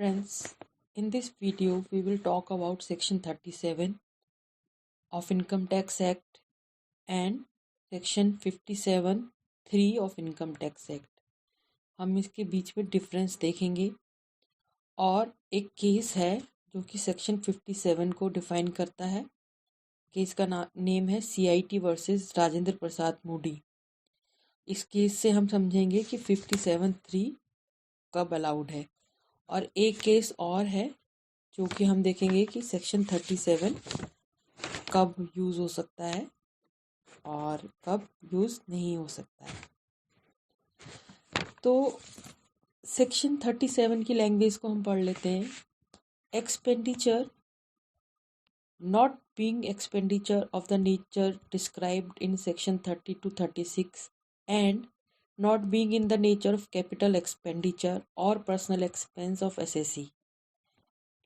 Friends, in this video we will talk about section 37 of Income Tax Act and section 57 3 of Income Tax Act. हम इसके बीच में difference देखेंगे और एक case है जो कि सेक्शन 57 को डिफाइन करता है। केस का नेम है CIT वर्सेस राजेंद्र प्रसाद मोदी। इस केस से हम समझेंगे कि 57(3) कब अलाउड है। और एक केस और है जो कि हम देखेंगे कि सेक्शन 37 कब यूज़ हो सकता है और कब यूज़ नहीं हो सकता है। तो सेक्शन 37 की लैंग्वेज को हम पढ़ लेते हैं। Expenditure not being expenditure of the nature described in section 30 to 36 and not being in the nature of capital expenditure or personal expense of assessee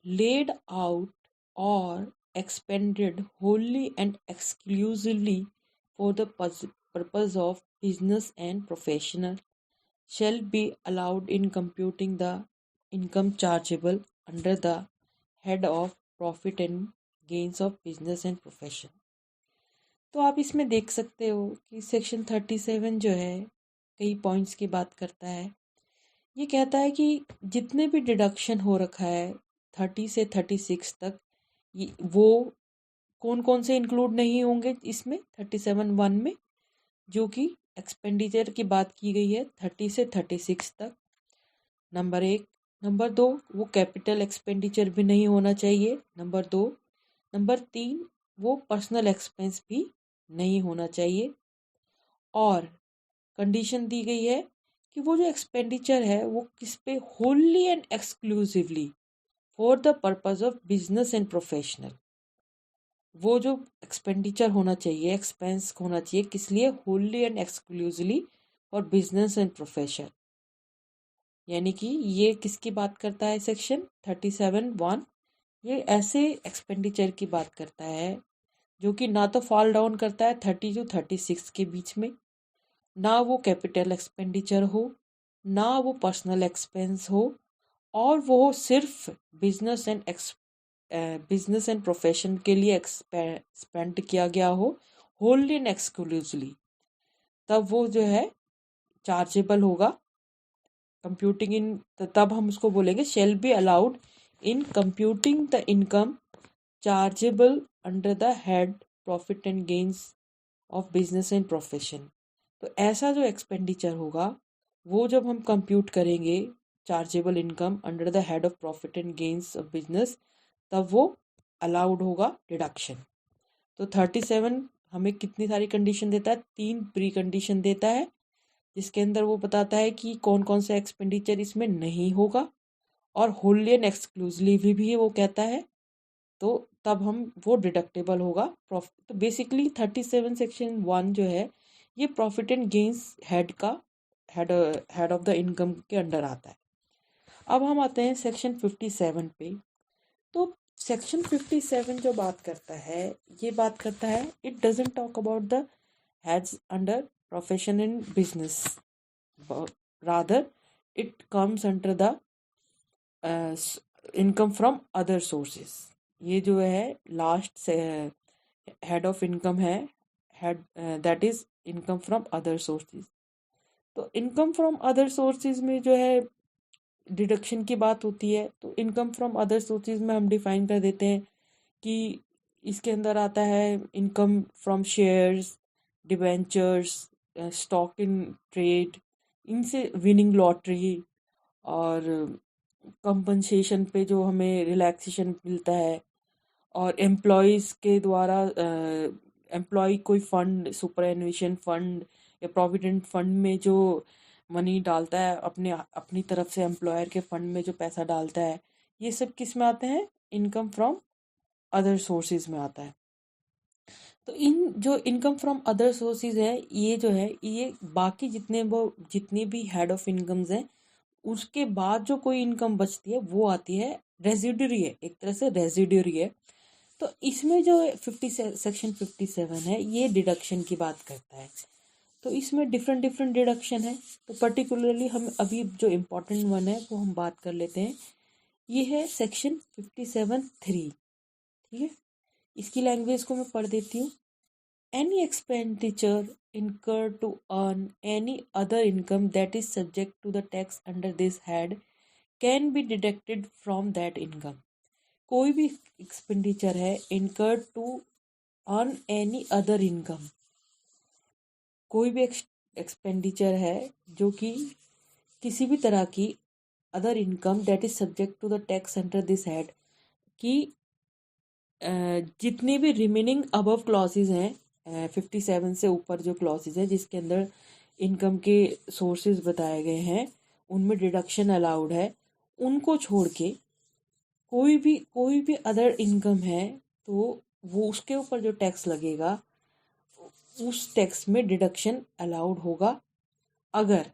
laid out or expended wholly and exclusively for the purpose of business and professional shall be allowed in computing the income chargeable under the head of profit and gains of business and profession। तो आप इसमें देख सकते हो कि section 37 जो है कई पॉइंट्स की बात करता है। ये कहता है कि जितने भी डिडक्शन हो रखा है 30 से 36 तक वो कौन कौन से इंक्लूड नहीं होंगे इसमें 37(1) में, जो कि एक्सपेंडिचर की बात की गई है 30 से 36 तक। नंबर 1। नंबर 2, वो कैपिटल एक्सपेंडिचर भी नहीं होना चाहिए। नंबर 2। नंबर 3, वो पर्सनल एक्सपेंस भी नहीं होना चाहिए। और कंडीशन दी गई है कि वो जो एक्सपेंडिचर है वो किस पे Holi and exclusively for the purpose of business and professional. वो जो एक्सपेंडिचर होना चाहिए, एक्सपेंस होना चाहिए किस लिए? Wholly and exclusively for business and profession. यानी कि ये किसकी बात करता है? सेक्शन 37(1) ये ऐसे एक्सपेंडिचर की बात करता है जो कि ना तो फॉल डाउन करता है 30 to 36 के बीच में, ना वो कैपिटल एक्सपेंडिचर हो, ना वो पर्सनल एक्सपेंस हो, और वो सिर्फ बिजनेस एंड प्रोफेशन के लिए स्पेंड किया गया हो होली एंड एक्सक्लूसिवली, तब वो जो है चार्जेबल होगा। कंप्यूटिंग इन, तब हम उसको बोलेंगे shall be allowed in computing the income chargeable under the head profit and gains of business and profession. तो ऐसा जो एक्सपेंडिचर होगा वो जब हम कंप्यूट करेंगे chargeable income under the head of profit and gains of business, तब वो अलाउड होगा डिडक्शन। तो 37 हमें कितनी सारी कंडीशन देता है? 3 प्री कंडीशन देता है, जिसके अंदर वो बताता है कि कौन कौन सा एक्सपेंडिचर इसमें नहीं होगा, और होली एंड एक्सक्लूसिवली भी वो कहता है। तो तब हम वो डिडक्टेबल होगा प्रॉफिट। तो बेसिकली 37 सेक्शन 1 जो है ये profit and gains head of the income के अंडर आता है। अब हम आते हैं सेक्शन 57 पे। तो सेक्शन 57 जो बात करता है, ये बात करता है it doesn't talk about the heads under profession and business, rather it comes under the income from other sources. ये जो है लास्ट से हेड ऑफ इनकम है, head that is income from other sources. तो इनकम फ्रॉम अदर सोर्सेज में जो है deduction की बात होती है। तो इनकम फ्रॉम अदर सोर्सेज में हम डिफाइन कर देते हैं कि इसके अंदर आता है income from shares, debentures, stock in trade, इनसे विनिंग लॉटरी, और कंपनसेशन पे जो हमें रिलैक्सेशन मिलता है, और एम्प्लॉयज़ के द्वारा एम्प्लॉय कोई फंड, सुपरएनुएशन फंड या प्रोविडेंट फंड में जो मनी डालता है अपनी तरफ से, एम्प्लॉयर के फंड में जो पैसा डालता है, ये सब किस में आते हैं? इनकम फ्रॉम अदर सोर्सेज में आता है। तो इन जो इनकम फ्रॉम अदर सोर्सेज है, ये जो है ये बाकी जितने भी हेड ऑफ इनकम्स हैं उसके बाद जो कोई इनकम बचती है वो आती है, रेजिडरी है, एक तरह से रेजिडरी है। तो इसमें जो सेक्शन 57 है ये डिडक्शन की बात करता है। तो इसमें डिफरेंट डिडक्शन है। तो पर्टिकुलरली हम अभी जो इम्पोर्टेंट वन है वो हम बात कर लेते हैं। ये है सेक्शन 57(3). ठीक है, इसकी लैंग्वेज को मैं पढ़ देती हूँ। Any expenditure incurred to earn any other income that is subject to the tax under this head can be deducted from that income. कोई भी एक्सपेंडिचर है incurred to earn any other income, कोई भी एक्सपेंडिचर है जो कि किसी भी तरह की other income that is subject to the tax under this head की जितनी भी रिमेनिंग अबव क्लॉसेज हैं 57 से ऊपर जो क्लॉसेज हैं जिसके अंदर इनकम के सोर्सेज बताए गए हैं उनमें डिडक्शन अलाउड है, उनको छोड़ के कोई भी अदर इनकम है तो वो उसके ऊपर जो टैक्स लगेगा उस टैक्स में डिडक्शन अलाउड होगा, अगर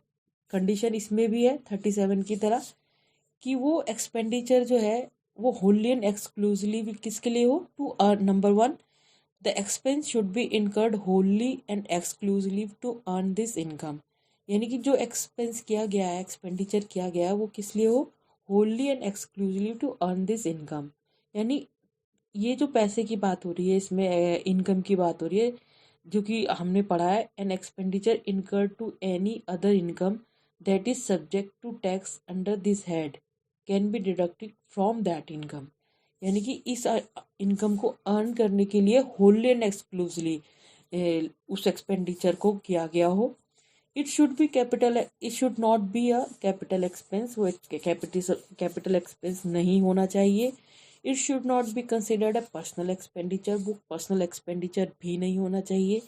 कंडीशन इसमें भी है 37 की तरह कि वो एक्सपेंडिचर जो है वो होली एंड एक्सक्लूसिवली किसके लिए हो, to earn number 1 the expense should be incurred wholly and exclusively to earn this income. यानी कि जो एक्सपेंस किया गया है, एक्सपेंडिचर किया गया है वो किस लिए हो, wholly and exclusively to earn this income. यानी ये जो पैसे की बात हो रही है इसमें इनकम की बात हो रही है जो कि हमने पढ़ा है, an expenditure incurred to any other income that is subject to tax under this head can be deducted from that income. यानी कि इस इनकम को अर्न करने के लिए होली एंड एक्सक्लूसिवली उस एक्सपेंडिचर को किया गया हो। It should be capital, it should not be a capital expense, वो कैपिटल एक्सपेंस नहीं होना चाहिए। It should not be considered a personal expenditure, वो पर्सनल एक्सपेंडिचर भी नहीं होना चाहिए।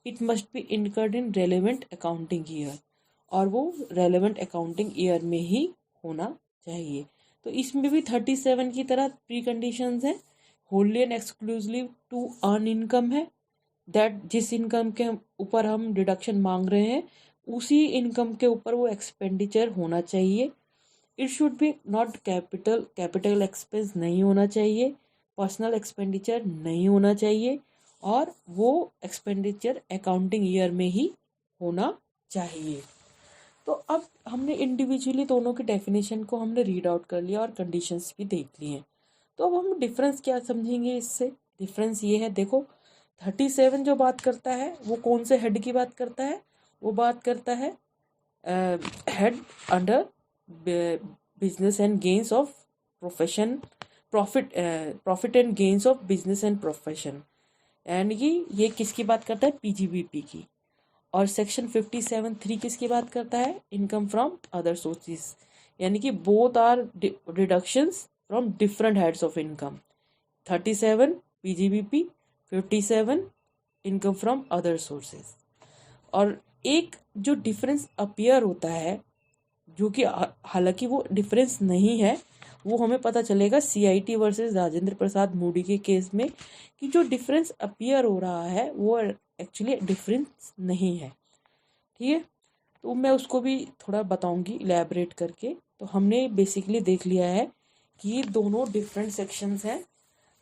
It must be incurred in relevant accounting year, और वो रेलेवेंट अकाउंटिंग ईयर में ही होना चाहिए। तो इसमें भी 37 की तरह प्री कंडीशंस हैं। Wholly and exclusively to earn income है, दैट जिस इनकम के ऊपर हम डिडक्शन मांग रहे हैं उसी इनकम के ऊपर वो एक्सपेंडिचर होना चाहिए। It should B not capital expense नहीं होना चाहिए, पर्सनल एक्सपेंडिचर नहीं होना चाहिए, और वो एक्सपेंडिचर अकाउंटिंग ईयर में ही होना चाहिए। तो अब हमने इंडिविजुअली दोनों की डेफिनेशन को हमने रीड आउट कर लिया और कंडीशंस भी देख लिए हैं। तो अब हम डिफरेंस क्या समझेंगे इससे। डिफरेंस ये है, देखो 37 जो बात करता है वो कौन से हेड की बात करता है, वो बात करता है head under business and gains of profession, profit and gains of business and profession, यानी कि ये किसकी बात करता है, पीजीबीपी की। और सेक्शन 57(3) किसकी बात करता है, इनकम फ्रॉम अदर सोर्सेज, यानी कि both are deductions from different heads of income. 37 PGBP, 57 income from other sources. और एक जो डिफरेंस अपीयर होता है जो कि हालांकि वो डिफरेंस नहीं है, वो हमें पता चलेगा CIT versus Rajendra Prasad Moody के केस में, कि जो डिफरेंस अपीयर हो रहा है वो एक्चुअली डिफरेंस नहीं है। ठीक है, तो मैं उसको भी थोड़ा बताऊंगी इलेबरेट करके। तो हमने बेसिकली देख लिया है कि ये दोनों डिफरेंट सेक्शंस हैं,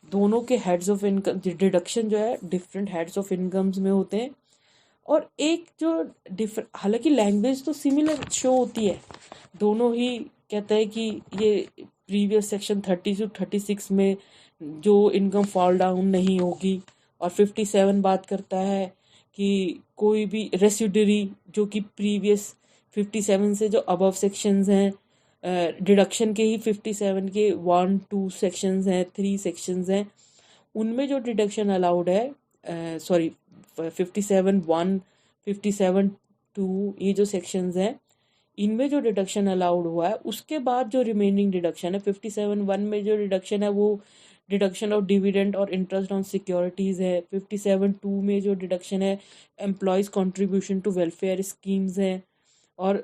दोनों के हेड्स ऑफ इनकम डिडक्शन जो है डिफरेंट हेड्स ऑफ इनकम्स में होते हैं। और एक जो हालांकि लैंग्वेज तो सिमिलर शो होती है, दोनों ही कहते हैं कि ये प्रीवियस सेक्शन 30 to 36 में जो इनकम फॉल डाउन नहीं होगी, और 57 बात करता है कि कोई भी रेसिडरी जो कि प्रीवियस 57 से जो अबव सेक्शंस हैं डिडक्शन के ही 57 के 1 2 सेक्शंस हैं, 3 सेक्शंस हैं, उनमें जो डिडक्शन अलाउड है 57(1), 57(2) ये जो सेक्शंस हैं इनमें जो डिडक्शन अलाउड हुआ है, उसके बाद जो रिमेनिंग डिडक्शन है 57(1) में जो डिडक्शन है वो डिडक्शन ऑफ डिविडेंड और इंटरेस्ट ऑन सिक्योरिटीज़ है। 57(2) में जो डिडक्शन है employees contribution to welfare schemes हैं। और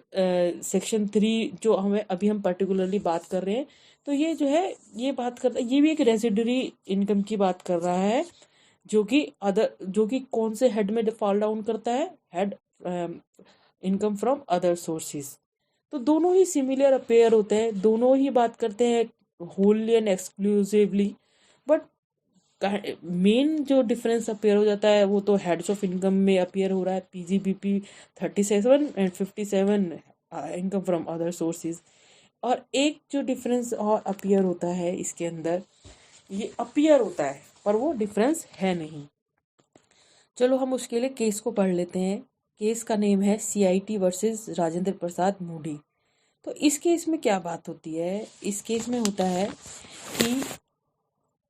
सेक्शन 3 जो हम पर्टिकुलरली बात कर रहे हैं, तो ये जो है ये बात करता है, ये भी एक रेसिडरी इनकम की बात कर रहा है जो कि कौन से हेड में फॉल डाउन करता है, head income from other sources. तो दोनों ही सिमिलर अपेयर होते हैं, दोनों ही बात करते हैं wholly and exclusively, but main जो डिफरेंस अपेयर हो जाता है वो तो हेड्स ऑफ इनकम में अपेयर हो रहा है, PGBP 37 and 57 income from other sources. और एक जो डिफरेंस और अपीयर होता है इसके अंदर, ये अपीयर होता है पर वो डिफरेंस है नहीं। चलो हम उसके लिए केस को पढ़ लेते हैं। केस का नेम है CIT versus Rajendra Prasad Moody. तो इस केस में क्या बात होती है, इस केस में होता है कि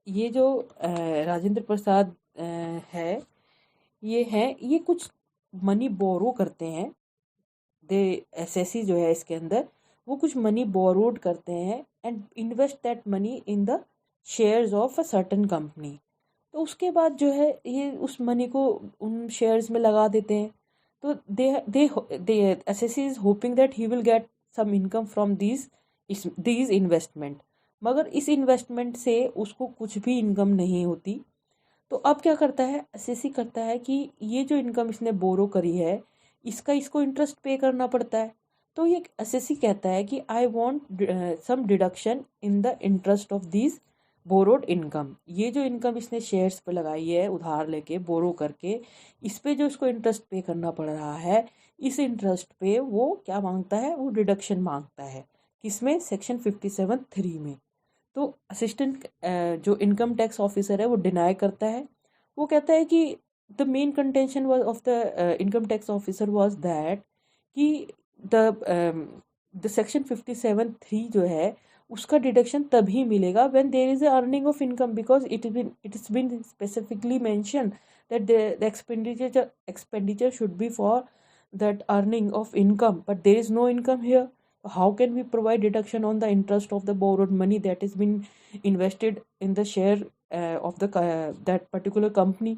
ये जो राजेंद्र प्रसाद है, ये कुछ मनी बोरो करते हैं। दे एसएससी जो है इसके अंदर, वो कुछ मनी बोरोड करते हैं and invest that money in the shares of a certain company. तो उसके बाद जो है ये उस मनी को उन शेयर्स में लगा देते हैं। तो the the the assessee is hoping that he will get some income from these investment, मगर इस इन्वेस्टमेंट से उसको कुछ भी इनकम नहीं होती। तो अब क्या करता है एसएससी, करता है कि ये जो इनकम इसने बोरो करी है इसका इसको इंटरेस्ट पे करना पड़ता है। तो ये एसएससी कहता है कि I want some deduction in the interest of this borrowed income. ये जो इनकम इसने शेयर्स पे लगाई है उधार लेके बोरो करके, इस पे जो इसको इंटरेस्ट पे करना पड़ रहा है, इस इंटरेस्ट पे वो क्या मांगता है, वो डिडक्शन मांगता है। किसमें? सेक्शन 57(3) में। तो असिस्टेंट जो इनकम टैक्स ऑफिसर है वो डिनाई करता है। वो कहता है कि the main contention was of the income tax officer was that कि द सेक्शन 57(3) जो है उसका डिडक्शन तभी मिलेगा when there is a earning of income, because it's been specifically mention that the expenditure should be for that earning of income, but there is no income here. How can we provide deduction on the interest of the borrowed money that has been invested in the share of the that particular company?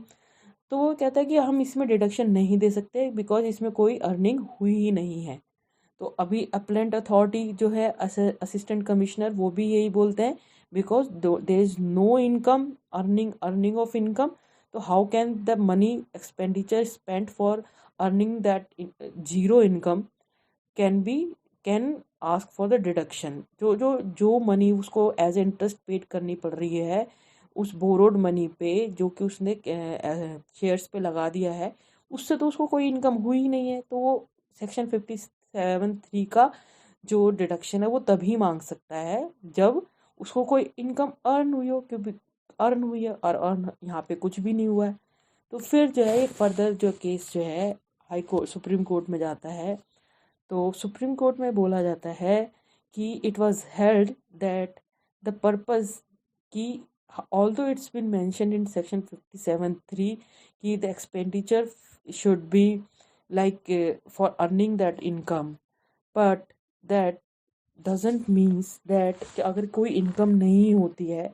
तो वो कहता है कि हम इसमें deduction नहीं दे सकते because इसमें कोई अर्निंग हुई ही नहीं है। तो अभी अपलेंट अथॉरिटी जो है असिस्टेंट कमिश्नर वो भी यही बोलते हैं, because there is no income, earning of income, तो how can the money expenditure spent for earning that zero income can ask for the deduction. जो मनी उसको एज इंटरेस्ट पेड करनी पड़ रही है उस बोरोड मनी पे जो कि उसने शेयर्स पे लगा दिया है, उससे तो उसको कोई इनकम हुई ही नहीं है। तो वो सेक्शन 57(3) का जो डिडक्शन है वो तभी मांग सकता है जब उसको कोई इनकम अर्न हुई हो, क्योंकि अर्न हुई है और अर्न यहाँ पे कुछ भी नहीं हुआ है। तो फिर जो है ये फर्दर जो केस जो है हाई कोर्ट सुप्रीम कोर्ट में जाता है। तो सुप्रीम कोर्ट में बोला जाता है कि it was held that the purpose की although it's been mentioned in section 57(3) कि the expenditure should be like for earning that income, but that doesn't means that कि अगर कोई इनकम नहीं होती है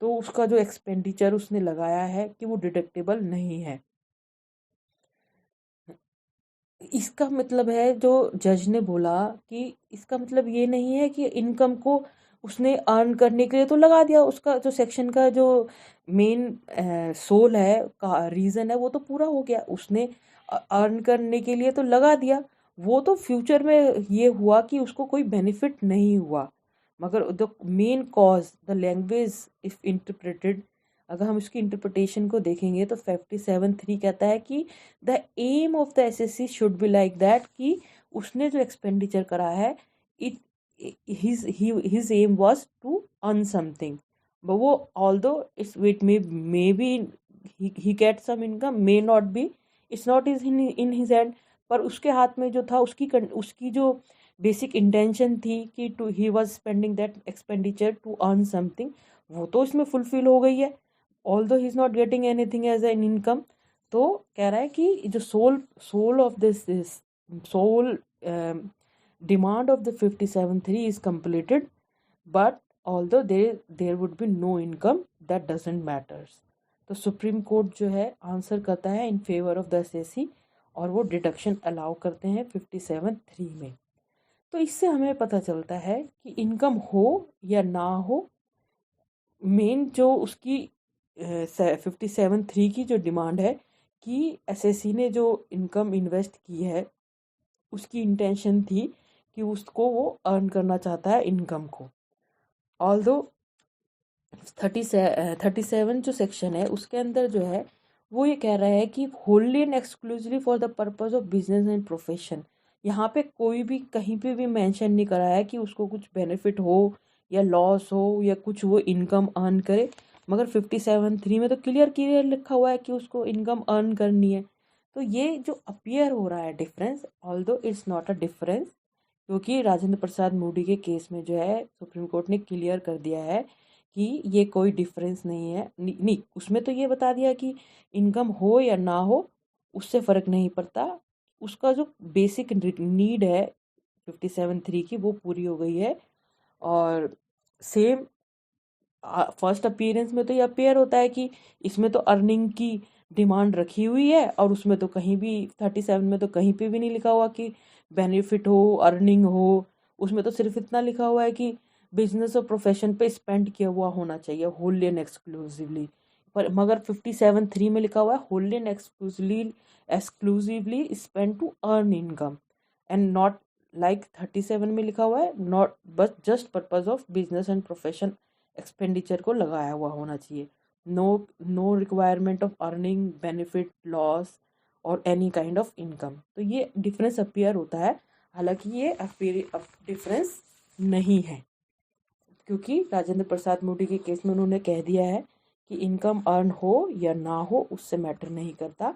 तो उसका जो एक्सपेंडिचर उसने लगाया है कि वो डिडक्टेबल नहीं है। इसका मतलब है जो जज ने बोला कि इसका मतलब ये नहीं है कि इनकम को उसने अर्न करने के लिए तो लगा दिया, उसका जो सेक्शन का जो मेन सोल है का रीज़न है वो तो पूरा हो गया, उसने अर्न करने के लिए तो लगा दिया। वो तो फ्यूचर में ये हुआ कि उसको कोई बेनिफिट नहीं हुआ, मगर the main cause the language if interpreted, अगर हम इसकी इंटरप्रिटेशन को देखेंगे तो 57(3) कहता है कि the aim of the SSC should be like that कि उसने जो एक्सपेंडिचर करा है it his aim was to earn something, but वो although it may be he get some income, may not be, it's not is in his hand, पर उसके हाथ में जो था उसकी जो बेसिक इंटेंशन थी कि to he was spending that expenditure to earn something, वो तो इसमें फुलफिल हो गई है although he is not getting anything as an income। तो कह रहा है कि जो sole of this sole demand of the 57(3) is completed, but although there would be no income, that doesn't matters। तो सुप्रीम कोर्ट जो है आंसर करता है in favour of the SSC और वो डिडक्शन अलाउ करते हैं 57(3) में। तो इससे हमें पता चलता है कि इनकम हो या ना हो, मेन जो उसकी 57(3) की जो डिमांड है कि एसएससी ने जो इनकम इन्वेस्ट की है उसकी इंटेंशन थी कि उसको वो अर्न करना चाहता है इनकम को। ऑल्दो 37 जो सेक्शन है उसके अंदर जो है वो ये कह रहा है कि होनली and exclusively for the purpose of business and profession, यहाँ पे कोई भी कहीं पे भी मेंशन नहीं करा है कि उसको कुछ बेनिफिट हो या लॉस हो या कुछ वो इनकम अर्न करे, मगर 57(3) में तो क्लियर क्लियर लिखा हुआ है कि उसको इनकम अर्न करनी है। तो ये जो अपीयर हो रहा है difference, although it's not a difference, क्योंकि राजेंद्र प्रसाद मूडी के केस में जो है सुप्रीम कोर्ट ने क्लियर कर दिया है कि ये कोई डिफरेंस नहीं है। नहीं, उसमें तो ये बता दिया कि इनकम हो या ना हो उससे फ़र्क नहीं पड़ता, उसका जो बेसिक नीड है 57(3) की वो पूरी हो गई है। और सेम फर्स्ट अपीयरेंस में तो ये अपीयर होता है कि इसमें तो अर्निंग की डिमांड रखी हुई है, और उसमें तो कहीं भी 37 में तो कहीं पे भी नहीं लिखा हुआ कि बेनिफिट हो, अर्निंग हो। उसमें तो सिर्फ इतना लिखा हुआ है कि बिजनेस और प्रोफेशन पे स्पेंड किया हुआ होना चाहिए होली एंड एक्सक्लूसिवली। पर मगर 57(3) में लिखा हुआ है wholly and exclusively spend to earn income, and not like 37 में लिखा हुआ है नॉट बस just purpose of business and profession expenditure को लगाया हुआ होना चाहिए। No no requirement of earning benefit loss और एनी काइंड ऑफ इनकम। तो ये डिफरेंस अपीयर होता है, हालांकि ये डिफरेंस नहीं है, क्योंकि राजेंद्र प्रसाद मोदी के केस में उन्होंने कह दिया है कि इनकम अर्न हो या ना हो उससे मैटर नहीं करता,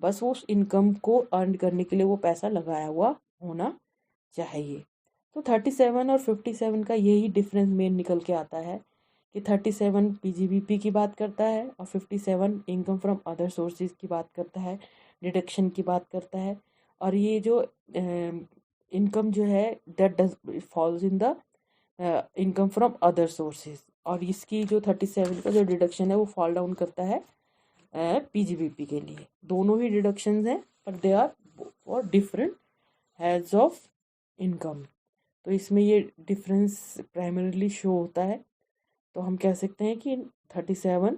बस वो उस इनकम को अर्न करने के लिए वो पैसा लगाया हुआ होना चाहिए। तो 37 और 57 का यही डिफरेंस मेन निकल के आता है कि 37 पीजीबीपी की बात करता है और 57 इनकम फ्रॉम अदर सोर्सेज की बात करता है, डिडक्शन की बात करता है। और ये जो इनकम जो है that does falls in the income from other sources, और इसकी जो 37 का जो डिडक्शन है वो फॉल डाउन करता है पीजीबीपी के लिए। दोनों ही डिडक्शंस हैं पर they are for different heads of income. तो इसमें ये डिफरेंस प्राइमरीली शो होता है। तो हम कह सकते हैं कि 37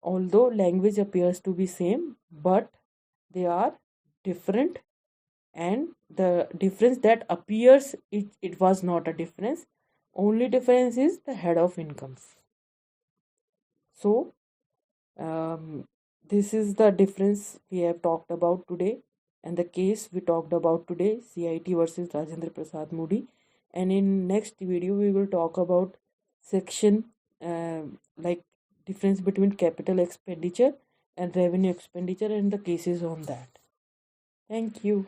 although language appears to be same but they are different, and the difference that appears it was not a difference, only difference is the head of incomes. So this is the difference we have talked about today, and the case we talked about today, CIT versus Rajendra Prasad Moody. And in next video we will talk about section like difference between capital expenditure and revenue expenditure and the cases on that. Thank you.